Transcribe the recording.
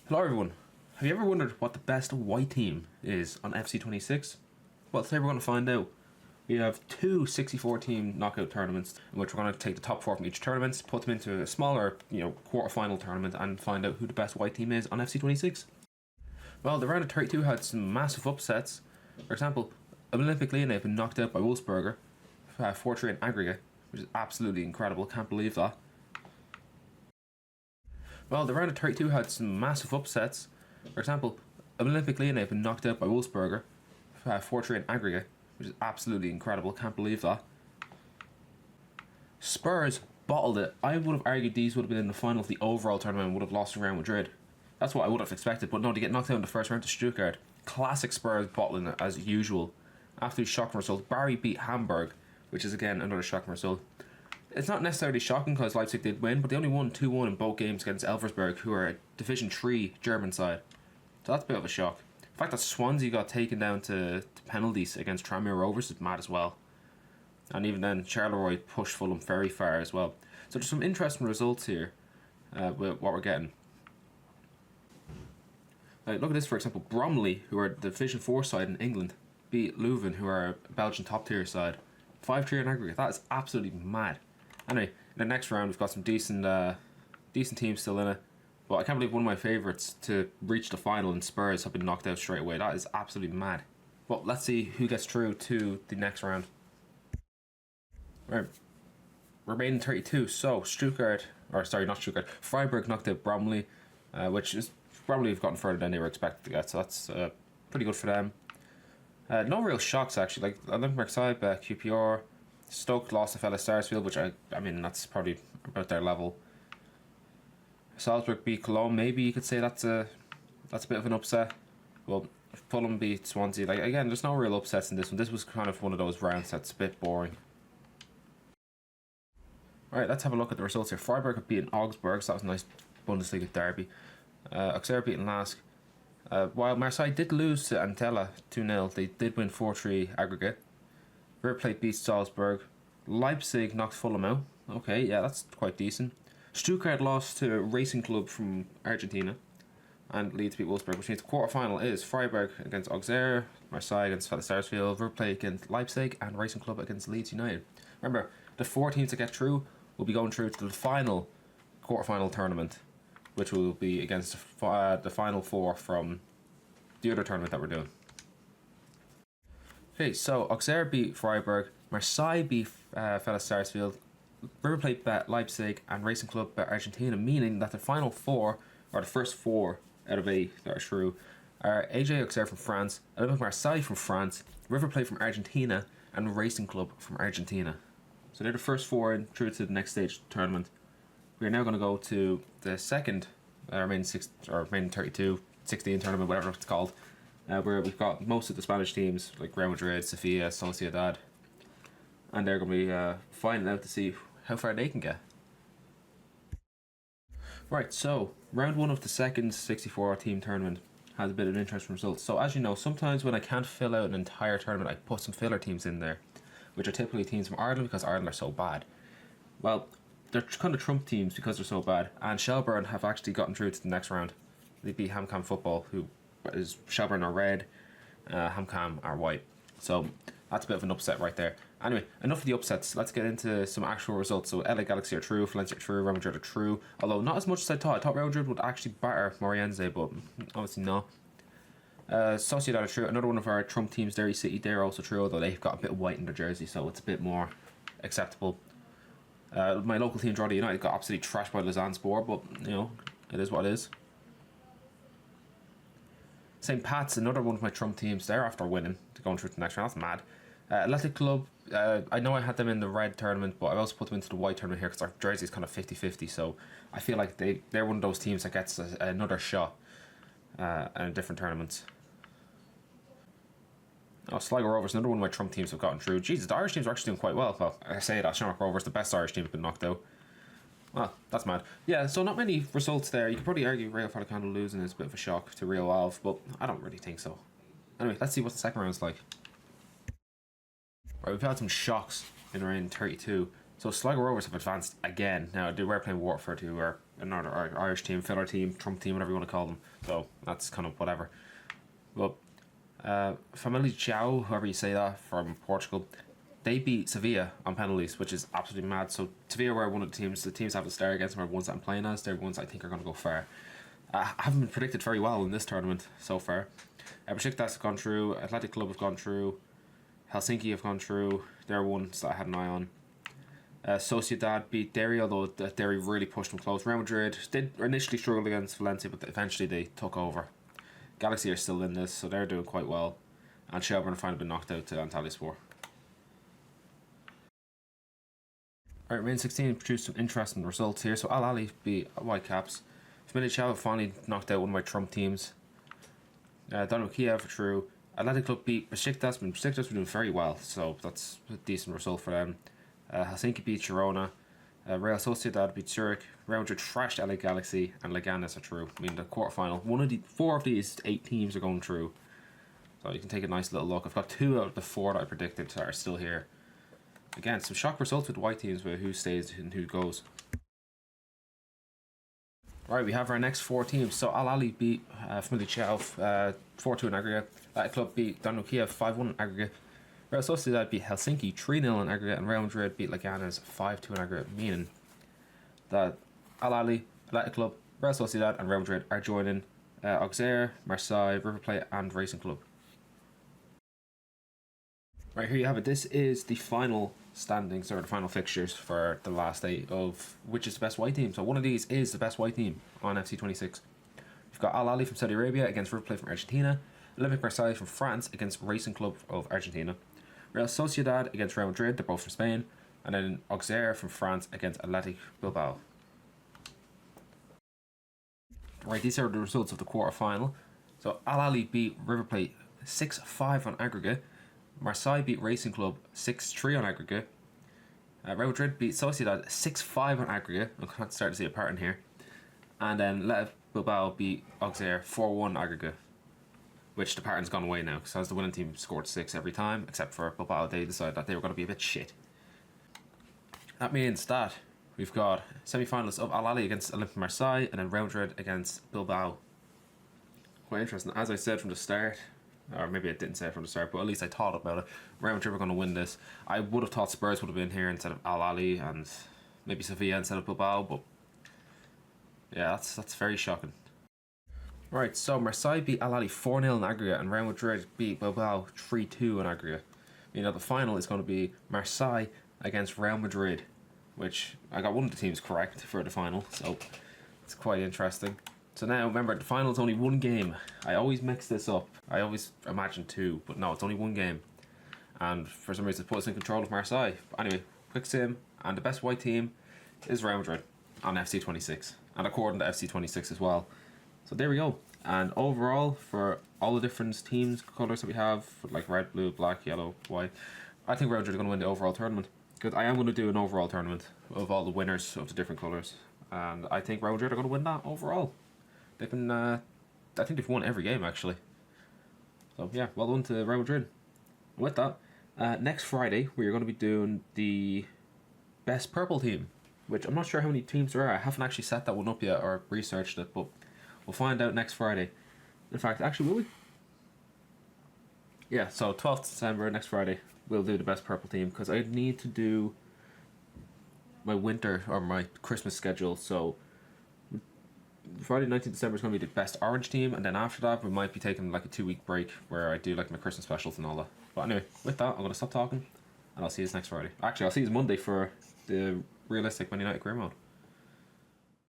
Hello everyone. Have you ever wondered what the best white team is on FC26? Well, today we're going to find out. We have two 64 team knockout tournaments in which we're going to take the top four from each tournament, put them into a smaller, quarter-final tournament and find out who the best white team is on FC26. Well, the round of 32 had some massive upsets. For example, Olympic Lyon have been knocked out by Wolfsberger 4-3 in aggregate, which is absolutely incredible. Can't believe that. Well, the round of 32 had some massive upsets. For example, Olympic Lyon have been knocked out by Wolfsberger 4-3 in aggregate, which is absolutely incredible. Can't believe that. Spurs bottled it. I would have argued these would have been in the final of the overall tournament and would have lost to Real Madrid. That's what I would have expected, but no, they get knocked out in the first round to Stuttgart. Classic Spurs bottling it as usual. After the shocking result, Bari beat Hamburg, which is again another shocking result. It's not necessarily shocking because Leipzig did win, but they only won 2-1 in both games against Elversberg, who are a Division 3 German side. So that's a bit of a shock. The fact that Swansea got taken down to penalties against Tranmere Rovers is mad as well. And even then, Charleroi pushed Fulham very far as well. So there's some interesting results here with what we're getting. Look at this, for example. Bromley, who are the Division 4 side in England, beat Leuven, who are a Belgian top tier side. 5-3 in aggregate. That is absolutely mad. Anyway, in the next round we've got some decent teams still in it. But I can't believe one of my favourites to reach the final in Spurs have been knocked out straight away. That is absolutely mad. But let's see who gets through to the next round. Right. Remaining 32. So, Freiburg knocked out Bromley, which is Bromley have gotten further than they were expected to get. So that's pretty good for them. No real shocks actually. Like Olympic Marseille, QPR. Stoke lost to Fellas Sarsfield, which I mean that's probably about their level. Salzburg beat Cologne. Maybe you could say that's a bit of an upset. Well, Fulham beat Swansea. Like again, there's no real upsets in this one. This was kind of one of those rounds that's a bit boring. Alright, let's have a look at the results here. Freiburg have beaten Augsburg, so that was a nice Bundesliga derby. Auxerre beaten Lask. While Marseille did lose to Antella 2-0, they did win 4-3 aggregate. River Plate beat Salzburg. Leipzig knocked Fulham out. Okay, yeah, that's quite decent. Stuttgart lost to Racing Club from Argentina. And Leeds beat Wolfsburg, which means the quarter-final is Freiburg against Auxerre, Marseille against Fellas Sarsfield, River Plate against Leipzig, and Racing Club against Leeds United. Remember, the 4 teams that get through will be going through to the final quarter-final tournament, which will be against the final 4 from the other tournament that we're doing. Okay, so Auxerre beat Freiburg, Marseille beat Fellas Sarsfield, River Plate beat Leipzig, and Racing Club beat Argentina, meaning that the final 4, or the first 4 out of 8 that are through, are AJ Auxerre from France, Olympic Marseille from France, River Plate from Argentina, and Racing Club from Argentina. So they're the first 4 in through to the next stage of the tournament. We are now going to go to the second, remaining 32, 16 tournament, whatever it's called. Where we've got most of the Spanish teams like Real Madrid, Sevilla, Sociedad, and they're going to be finding out to see how far they can get. Right, so round 1 of the second 64 team tournament has a bit of interesting results. So as you know, sometimes when I can't fill out an entire tournament, I put some filler teams in there, which are typically teams from Ireland because Ireland are so bad. Well, they're kind of trump teams because they're so bad, and Shelbourne have actually gotten through to the next round. They beat HamCam Football, who is Shelbourne are red, HamCam are white. So that's a bit of an upset right there. Anyway, enough of the upsets. Let's get into some actual results. So LA Galaxy are true, Valencia are true, Real Madrid are true. Although not as much as I thought. I thought Real Madrid would actually batter Moriense, but obviously not. Sociedad are true. Another one of our trump teams, Derry City, they're also true, although they've got a bit of white in their jersey, so it's a bit more acceptable. My local team, Drogheda United, got absolutely trashed by Lausanne-Sport, but it is what it is. St. Pat's, another one of my trump teams, they're after winning to go through to the next round. That's mad. Athletic Club, I know I had them in the red tournament, but I also put them into the white tournament here because their jersey is kind of 50-50, so I feel like they're one of those teams that gets another shot in different tournaments. Sligo Rovers, another one of my trump teams have gotten through. Jesus, the Irish teams are actually doing quite well. Well, I say that, Shamrock Rovers, the best Irish team, have been knocked out. Well, that's mad. Yeah, so not many results there. You could probably argue Real Falcao losing is a bit of a shock to Real Alv, but I don't really think so. Anyway, let's see what the second round's like. Right, we've had some shocks in round 32. So Sligo Rovers have advanced again. Now they were playing Waterford, who are another Irish team, filler team, Trump team, whatever you want to call them. So that's kind of whatever. But Famalicão, whoever you say that, from Portugal, they beat Sevilla on penalties, which is absolutely mad. So Sevilla were one of the teams I have to start against them are ones that I'm playing as. They're ones I think are going to go far. I haven't been predicted very well in this tournament so far. Besiktas have gone through, Athletic Club have gone through, Helsinki have gone through. They're ones that I had an eye on. Sociedad beat Derry, although Derry really pushed them close. Real Madrid did initially struggle against Valencia, but eventually they took over. Galaxy are still in this, so they're doing quite well. And Shelbourne have finally been knocked out to Antalyaspor. Alright, Main 16 produced some interesting results here. So Al Ahly beat Whitecaps. Famalicão have finally knocked out one of my Trump teams. Dynamo Kiev through. Athletic Club beat Besiktas, but Besiktas were doing very well, so that's a decent result for them. Helsinki beat Girona. Real Sociedad beat Zurich. Real Madrid trashed LA Galaxy, and Leganes are through. I mean, the quarterfinal. Four of these 8 teams are going through. So you can take a nice little look. I've got 2 out of the 4 that I predicted that are still here. Again, some shock results with the white teams with who stays and who goes. Alright, we have our next 4 teams. So Al Ahly beat Famalicão 4-2 in aggregate. Athletic Club beat Dynamo Kiev 5-1 in aggregate. Real Sociedad beat Helsinki 3-0 in aggregate, and Real Madrid beat Leganes 5-2 in aggregate, meaning that Al Ahly, Athletic Club, Real Sociedad and Real Madrid are joining Auxerre, Marseille, River Plate and Racing Club. Right, here you have it. This is the final standings, or the final fixtures for the last 8 of which is the best white team. So one of these is the best white team on FC26. We've got Al Ahly from Saudi Arabia against River Plate from Argentina. Olympique Marseille from France against Racing Club of Argentina. Real Sociedad against Real Madrid, they're both from Spain. And then Auxerre from France against Athletic Bilbao. Right, these are the results of the quarterfinal. So Al Ahly beat River Plate 6-5 on aggregate. Marseille beat Racing Club 6-3 on aggregate. Real Madrid beat Sociedad 6-5 on aggregate. I'm starting to see a pattern here. And then Athletic Bilbao beat Auxerre 4-1 aggregate. Which the pattern's gone away now, because as the winning team scored 6 every time, except for Bilbao, they decided that they were going to be a bit shit. That means that we've got semi-finalists of Al Ahly against Olympique Marseille, and then Real Madrid against Bilbao. Quite interesting. As I said from the start, or maybe I didn't say it from the start, but at least I thought about it, Real Madrid were going to win this. I would have thought Spurs would have been here instead of Al Ahly, and maybe Sevilla instead of Bilbao, but yeah, that's very shocking. Right, so Marseille beat Al Ahly 4-0 in aggregate, and Real Madrid beat Bilbao 3-2 in aggregate. You know, the final is going to be Marseille against Real Madrid, which I got one of the teams correct for the final, so it's quite interesting. So now, remember, the final is only 1 game. I always mix this up. I always imagine 2, but no, it's only 1 game. And for some reason, it puts us in control of Marseille. But anyway, quick sim, and the best white team is Real Madrid on FC26, and according to FC26 as well. So there we go. And overall, for all the different teams, colours that we have, like red, blue, black, yellow, white, I think Real Madrid are going to win the overall tournament. Because I am going to do an overall tournament of all the winners of the different colours. And I think Real Madrid are going to win that overall. They've been, I think they've won every game actually. So yeah, well done to Real Madrid. And with that, next Friday, we are going to be doing the best purple team. Which I'm not sure how many teams there are. I haven't actually set that one up yet or researched it, but we'll find out next Friday. In fact, actually, will we? Yeah, so 12th December, next Friday, we'll do the best purple team, because I need to do my winter or my Christmas schedule. So Friday 19th December is going to be the best orange team, and then after that we might be taking like a 2-week break where I do like my Christmas specials and all that. But anyway, with that, I'm going to stop talking, and I'll see you next Friday. Actually, I'll see you Monday for the realistic Man United career mode.